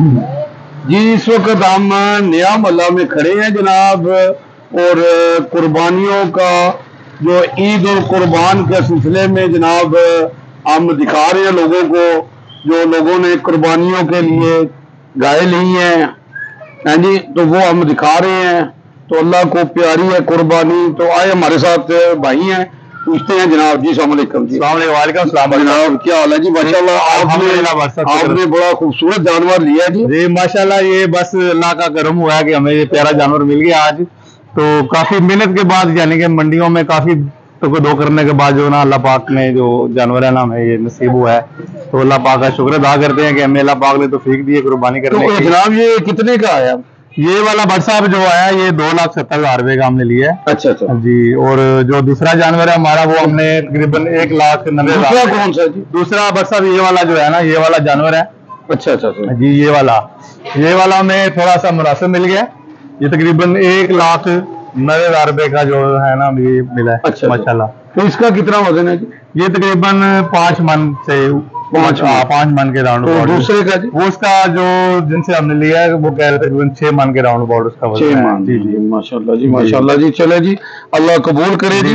जी इस वक्त हम नया मोहल्ला में खड़े हैं जनाब, और कुर्बानियों का जो ईद और कुर्बान के सिलसिले में जनाब हम दिखा रहे हैं लोगों को, जो लोगों ने कुर्बानियों के लिए गाय ली हैं। हाँ जी, तो वो हम दिखा रहे हैं। तो अल्लाह को प्यारी है कुर्बानी। तो आए हमारे साथ भाई हैं, पूछते हैं जनाब। जी अस्सलाम वालेकुम। जी वालेकुम सलाम जनाब, क्या हाल है जी? माशाल्लाह आपने बड़ा खूबसूरत जानवर लिया जी। जी माशाल्लाह, ये बस अल्लाह का करम हुआ है कि हमें ये प्यारा जानवर मिल गया आज। तो काफी मेहनत के बाद, यानी कि मंडियों में काफी दो करने के बाद जो ना अल्लाह पाक ने जो जानवर है ना हमें ये नसीब हुआ है। तो अल्लाह पाक का शुक्र अदा करते हैं कि हमें अल्लाह पाक ने तो तौफीक दी है कुर्बानी करने की। जनाब ये कितने का आया? ये वाला भट्ट साहब जो आया ये 2,70,000 रुपए का हमने लिया है। अच्छा अच्छा जी। और जो दूसरा जानवर है हमारा वो हमने तकरीबन 1,90,000। दूसरा कौन सा जी? दूसरा भट्ट साहब ये वाला जो है ना, ये वाला जानवर है। अच्छा अच्छा अच्छा जी। ये वाला हमें थोड़ा सा मुनासिब मिल गया। ये तकरीबन 1,90,000 रुपए का जो है ना ये मिला है। अच्छा माशाल्लाह। तो इसका कितना वजन है जी? ये तकरीबन 5 मन से 5 मन के राउंड। तो दूसरे का जी? वो उसका जो जिनसे हमने लिया है वो कह रहे तकरीबन 6 मन के राउंड अबाउट उसका वजन है। जी जी माशाल्लाह जी, माशाल्लाह जी। चले जी, अल्लाह कबूल करे जी।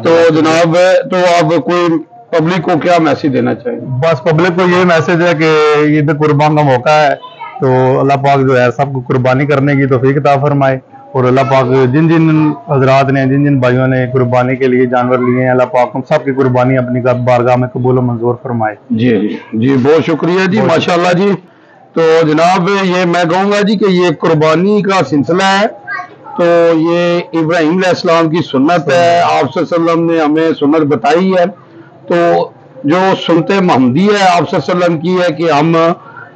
तो जनाब तो आप कोई पब्लिक को क्या मैसेज देना चाहिए? बस पब्लिक को ये मैसेज है कि ईद कुर्बान का मौका है, तो अल्लाह पाक जो है सबको कुर्बानी करने की तौफीक अता फरमाए। और अल्लाह पाक जिन जिन हजरात ने, जिन जिन भाइयों ने कुर्बानी के लिए जानवर लिए हैं, अल्लाह पाक हम सब की कुर्बानी अपनी बारगाह में कबूल और मंजूर फरमाए। जी जी जी, बहुत शुक्रिया जी, माशाल्लाह जी। तो जनाब ये मैं कहूँगा जी कि ये कुर्बानी का सिलसिला है, तो ये इब्राहीम अलैहिस्सलाम की सुन्नत है। आप सल्लल्लाहु अलैहि वसल्लम ने हमें सुन्नत बताई है। तो जो सुन्नत महमदी है आप सल्लल्लाहु अलैहि वसल्लम की है कि हम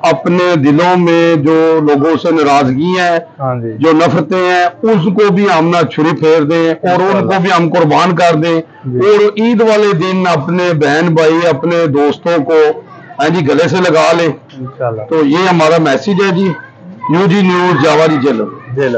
अपने दिलों में जो लोगों से नाराजगी है, जो नफरतें हैं, उसको भी हम ना छुरी फेर दें और उनको भी हम कुर्बान कर दें। और ईद वाले दिन अपने बहन भाई, अपने दोस्तों को हाँ जी गले से लगा ले। तो ये हमारा मैसेज है जी। न्यूज जावा जी जेल।